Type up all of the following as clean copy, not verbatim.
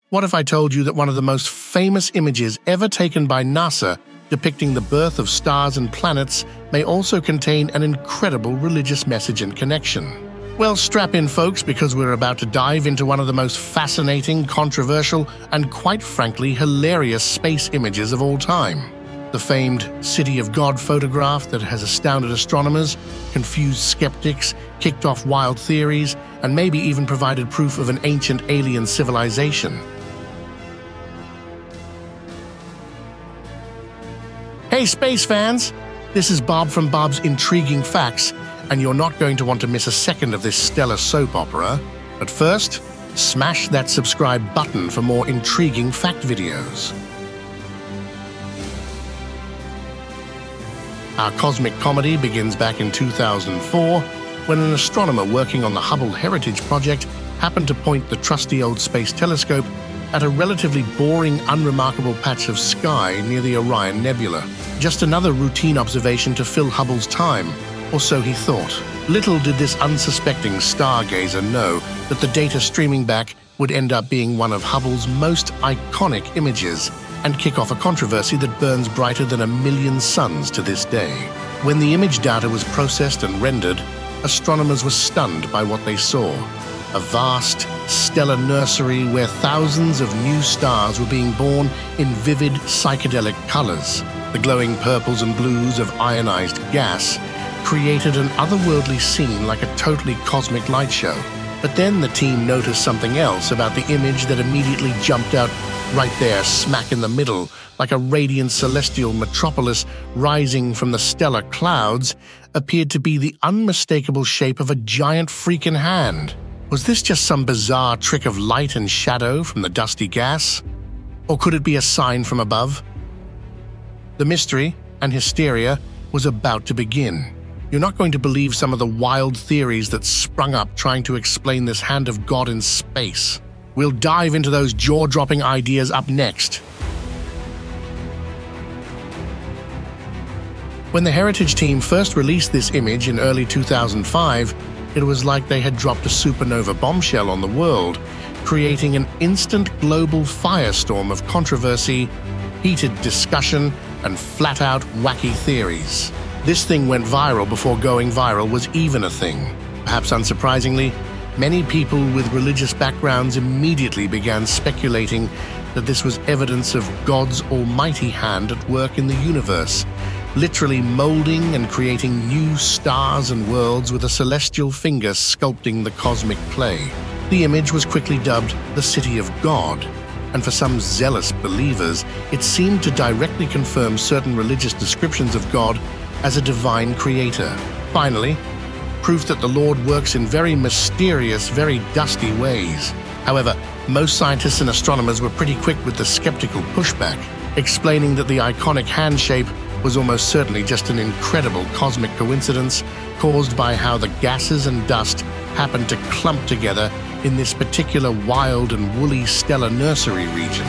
What if I told you that one of the most famous images ever taken by NASA depicting the birth of stars and planets may also contain an incredible religious message and connection? Well, strap in, folks, because we're about to dive into one of the most fascinating, controversial, and quite frankly hilarious space images of all time. The famed City of God photograph that has astounded astronomers, confused skeptics, kicked off wild theories, and maybe even provided proof of an ancient alien civilization. Hey, space fans! This is Bob from Bob's Intriguing Facts, and you're not going to want to miss a second of this stellar soap opera. But first, smash that subscribe button for more intriguing fact videos. Our cosmic comedy begins back in 2004, when an astronomer working on the Hubble Heritage Project happened to point the trusty old space telescope at a relatively boring, unremarkable patch of sky near the Orion Nebula. Just another routine observation to fill Hubble's time, or so he thought. Little did this unsuspecting stargazer know that the data streaming back would end up being one of Hubble's most iconic images and kick off a controversy that burns brighter than 1,000,000 suns to this day. When the image data was processed and rendered, astronomers were stunned by what they saw. A vast, stellar nursery where thousands of new stars were being born in vivid, psychedelic colors. The glowing purples and blues of ionized gas created an otherworldly scene like a totally cosmic light show. But then the team noticed something else about the image that immediately jumped out right there, smack in the middle, like a radiant celestial metropolis rising from the stellar clouds, appeared to be the unmistakable shape of a giant freaking hand. Was this just some bizarre trick of light and shadow from the dusty gas? Or could it be a sign from above? The mystery and hysteria was about to begin. You're not going to believe some of the wild theories that sprung up trying to explain this hand of God in space. We'll dive into those jaw-dropping ideas up next. When the Heritage team first released this image in early 2005, it was like they had dropped a supernova bombshell on the world, creating an instant global firestorm of controversy, heated discussion, and flat-out wacky theories. This thing went viral before going viral was even a thing. Perhaps unsurprisingly, many people with religious backgrounds immediately began speculating that this was evidence of God's almighty hand at work in the universe, literally molding and creating new stars and worlds with a celestial finger sculpting the cosmic clay. The image was quickly dubbed the City of God, and for some zealous believers, it seemed to directly confirm certain religious descriptions of God as a divine creator. Finally, proof that the Lord works in very mysterious, very dusty ways. However, most scientists and astronomers were pretty quick with the skeptical pushback, explaining that the iconic hand shape was almost certainly just an incredible cosmic coincidence caused by how the gases and dust happened to clump together in this particular wild and woolly stellar nursery region.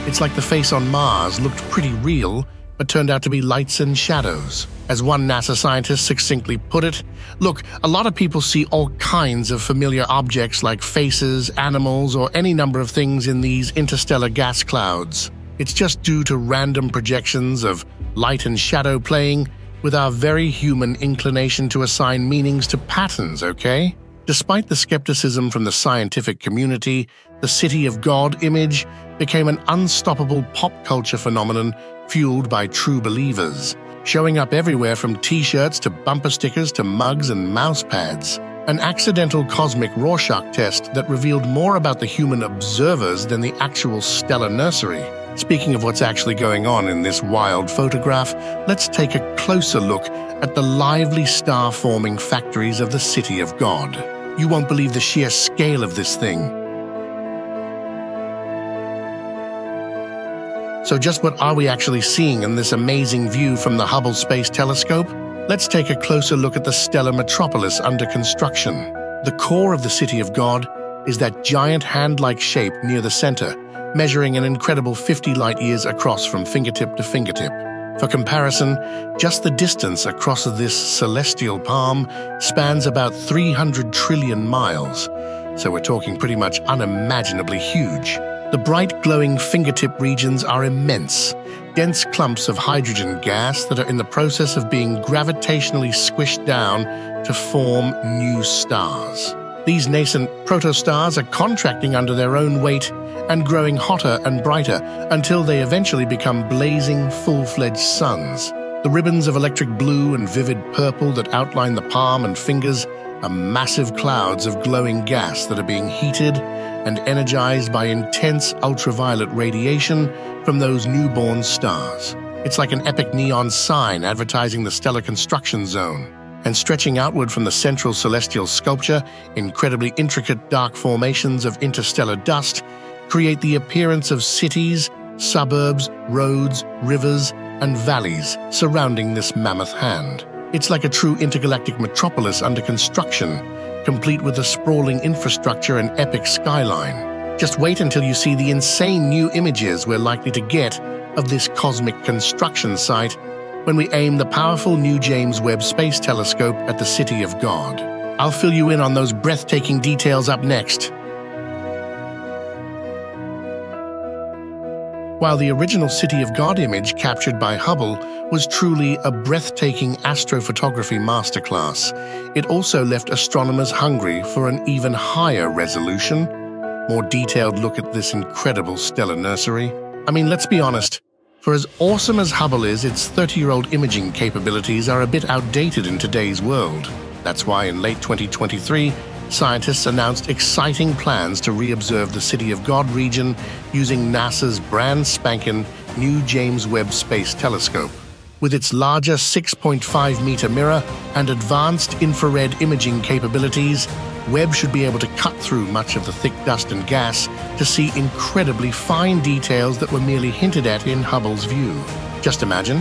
It's like the face on Mars looked pretty real, but turned out to be lights and shadows. As one NASA scientist succinctly put it, look, a lot of people see all kinds of familiar objects like faces, animals, or any number of things in these interstellar gas clouds. It's just due to random projections of light and shadow playing with our very human inclination to assign meanings to patterns, okay? Despite the skepticism from the scientific community, the City of God image became an unstoppable pop culture phenomenon fueled by true believers, showing up everywhere from t-shirts to bumper stickers to mugs and mouse pads. An accidental cosmic Rorschach test that revealed more about the human observers than the actual stellar nursery. Speaking of what's actually going on in this wild photograph, let's take a closer look at the lively star-forming factories of the City of God. You won't believe the sheer scale of this thing. So just what are we actually seeing in this amazing view from the Hubble Space Telescope? Let's take a closer look at the stellar metropolis under construction. The core of the City of God is that giant hand-like shape near the center, measuring an incredible 50 light-years across from fingertip to fingertip. For comparison, just the distance across this celestial palm spans about 300 trillion miles, so we're talking pretty much unimaginably huge. The bright glowing fingertip regions are immense, dense clumps of hydrogen gas that are in the process of being gravitationally squished down to form new stars. These nascent protostars are contracting under their own weight and growing hotter and brighter until they eventually become blazing, full-fledged suns. The ribbons of electric blue and vivid purple that outline the palm and fingers are massive clouds of glowing gas that are being heated and energized by intense ultraviolet radiation from those newborn stars. It's like an epic neon sign advertising the stellar construction zone. And stretching outward from the central celestial sculpture, incredibly intricate dark formations of interstellar dust create the appearance of cities, suburbs, roads, rivers, and valleys surrounding this mammoth hand. It's like a true intergalactic metropolis under construction, complete with a sprawling infrastructure and epic skyline. Just wait until you see the insane new images we're likely to get of this cosmic construction site when we aim the powerful new James Webb Space Telescope at the City of God. I'll fill you in on those breathtaking details up next. While the original City of God image captured by Hubble was truly a breathtaking astrophotography masterclass, it also left astronomers hungry for an even higher resolution, more detailed look at this incredible stellar nursery. I mean, let's be honest. For as awesome as Hubble is, its 30-year-old imaging capabilities are a bit outdated in today's world. That's why in late 2023, scientists announced exciting plans to re-observe the City of God region using NASA's brand spanking new James Webb Space Telescope. With its larger 6.5-meter mirror and advanced infrared imaging capabilities, Webb should be able to cut through much of the thick dust and gas to see incredibly fine details that were merely hinted at in Hubble's view. Just imagine,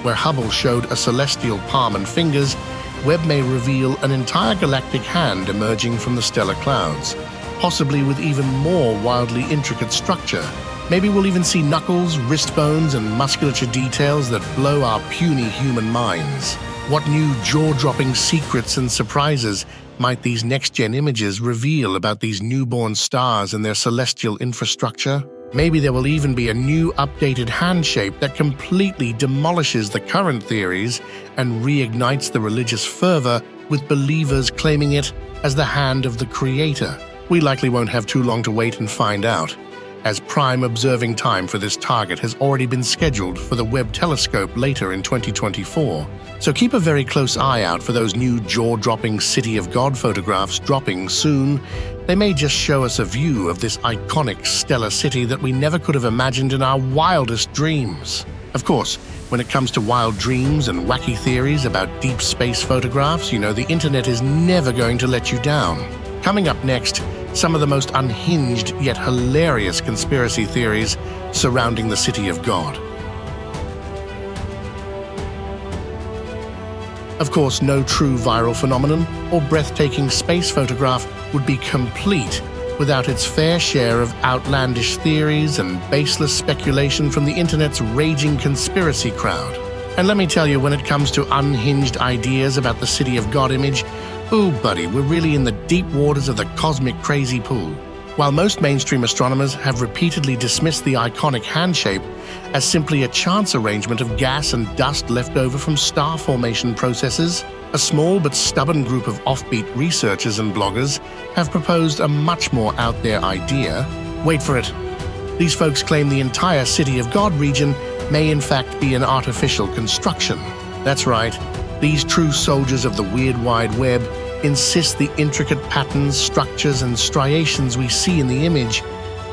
where Hubble showed a celestial palm and fingers, Webb may reveal an entire galactic hand emerging from the stellar clouds, possibly with even more wildly intricate structure. Maybe we'll even see knuckles, wrist bones, and musculature details that blow our puny human minds. What new jaw-dropping secrets and surprises might these next-gen images reveal about these newborn stars and their celestial infrastructure? Maybe there will even be a new updated hand shape that completely demolishes the current theories and reignites the religious fervor with believers claiming it as the hand of the Creator. We likely won't have too long to wait and find out, as prime observing time for this target has already been scheduled for the Webb telescope later in 2024. So keep a very close eye out for those new jaw-dropping City of God photographs dropping soon. They may just show us a view of this iconic stellar city that we never could have imagined in our wildest dreams. Of course, when it comes to wild dreams and wacky theories about deep space photographs, the internet is never going to let you down. Coming up next, some of the most unhinged yet hilarious conspiracy theories surrounding the City of God. Of course, no true viral phenomenon or breathtaking space photograph would be complete without its fair share of outlandish theories and baseless speculation from the internet's raging conspiracy crowd. And let me tell you, when it comes to unhinged ideas about the City of God image, ooh, buddy, we're really in the deep waters of the cosmic crazy pool. While most mainstream astronomers have repeatedly dismissed the iconic hand shape as simply a chance arrangement of gas and dust left over from star formation processes, a small but stubborn group of offbeat researchers and bloggers have proposed a much more out-there idea. Wait for it. These folks claim the entire City of God region may in fact be an artificial construction. That's right. These true soldiers of the weird wide web insist the intricate patterns, structures, and striations we see in the image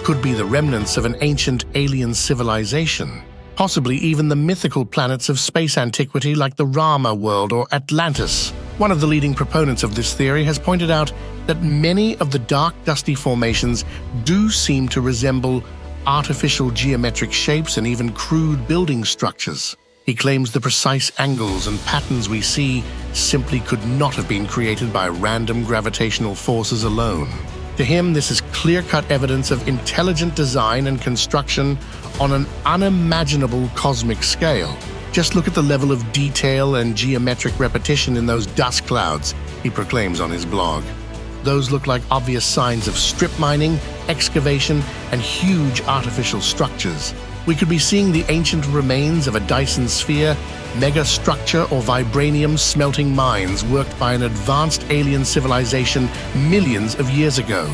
could be the remnants of an ancient alien civilization, possibly even the mythical planets of space antiquity like the Rama world or Atlantis. One of the leading proponents of this theory has pointed out that many of the dark, dusty formations do seem to resemble artificial geometric shapes and even crude building structures. He claims the precise angles and patterns we see simply could not have been created by random gravitational forces alone. To him, this is clear-cut evidence of intelligent design and construction on an unimaginable cosmic scale. Just look at the level of detail and geometric repetition in those dust clouds, he proclaims on his blog. those look like obvious signs of strip mining, excavation, and huge artificial structures. We could be seeing the ancient remains of a Dyson sphere, megastructure, or vibranium smelting mines worked by an advanced alien civilization millions of years ago.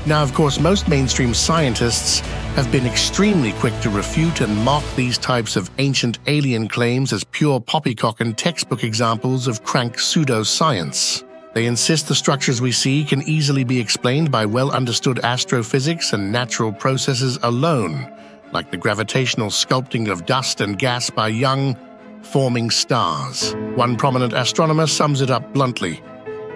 Now, of course, most mainstream scientists have been extremely quick to refute and mock these types of ancient alien claims as pure poppycock and textbook examples of crank pseudoscience. They insist the structures we see can easily be explained by well-understood astrophysics and natural processes alone, like the gravitational sculpting of dust and gas by young, forming stars. One prominent astronomer sums it up bluntly.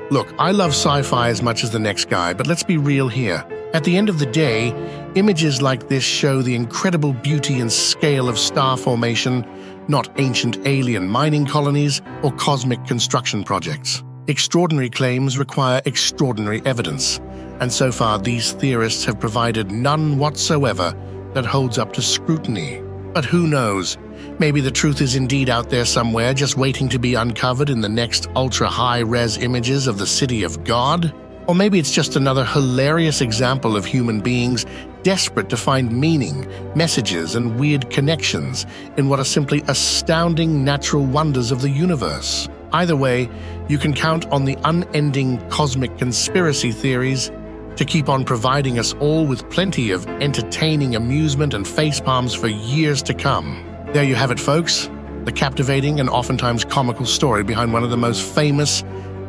Look, I love sci-fi as much as the next guy, but let's be real here. At the end of the day, images like this show the incredible beauty and scale of star formation, not ancient alien mining colonies or cosmic construction projects. Extraordinary claims require extraordinary evidence, and so far these theorists have provided none whatsoever that holds up to scrutiny. But who knows? Maybe the truth is indeed out there somewhere, just waiting to be uncovered in the next ultra-high-res images of the city of God? Or maybe it's just another hilarious example of human beings desperate to find meaning, messages, and weird connections in what are simply astounding natural wonders of the universe. Either way, you can count on the unending cosmic conspiracy theories to keep on providing us all with plenty of entertaining amusement and facepalms for years to come. There you have it, folks. The captivating and oftentimes comical story behind one of the most famous,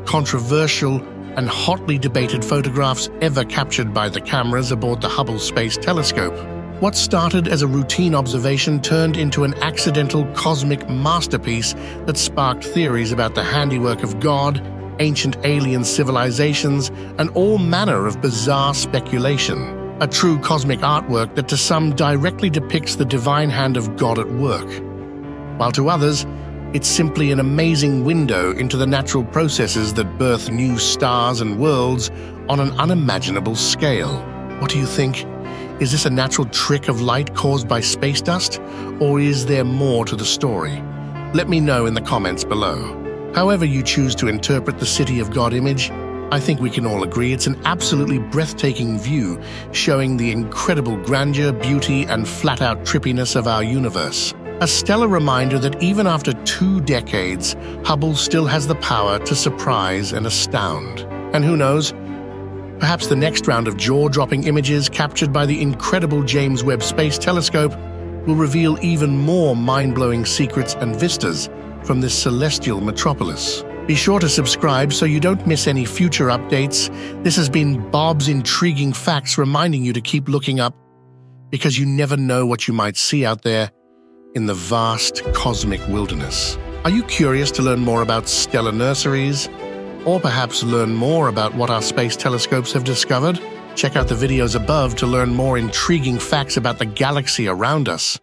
controversial, and hotly debated photographs ever captured by the cameras aboard the Hubble Space Telescope. What started as a routine observation turned into an accidental cosmic masterpiece that sparked theories about the handiwork of God, ancient alien civilizations, and all manner of bizarre speculation. A true cosmic artwork that to some directly depicts the divine hand of God at work, while to others, it's simply an amazing window into the natural processes that birth new stars and worlds on an unimaginable scale. What do you think? Is this a natural trick of light caused by space dust, or is there more to the story? Let me know in the comments below. However you choose to interpret the City of God image, I think we can all agree it's an absolutely breathtaking view showing the incredible grandeur, beauty, and flat-out trippiness of our universe. A stellar reminder that even after 2 decades, Hubble still has the power to surprise and astound. And who knows, perhaps the next round of jaw-dropping images captured by the incredible James Webb Space Telescope will reveal even more mind-blowing secrets and vistas from this celestial metropolis. Be sure to subscribe so you don't miss any future updates. This has been Bob's Intriguing Facts reminding you to keep looking up, because you never know what you might see out there in the vast cosmic wilderness. Are you curious to learn more about stellar nurseries? Or perhaps learn more about what our space telescopes have discovered? Check out the videos above to learn more intriguing facts about the galaxy around us.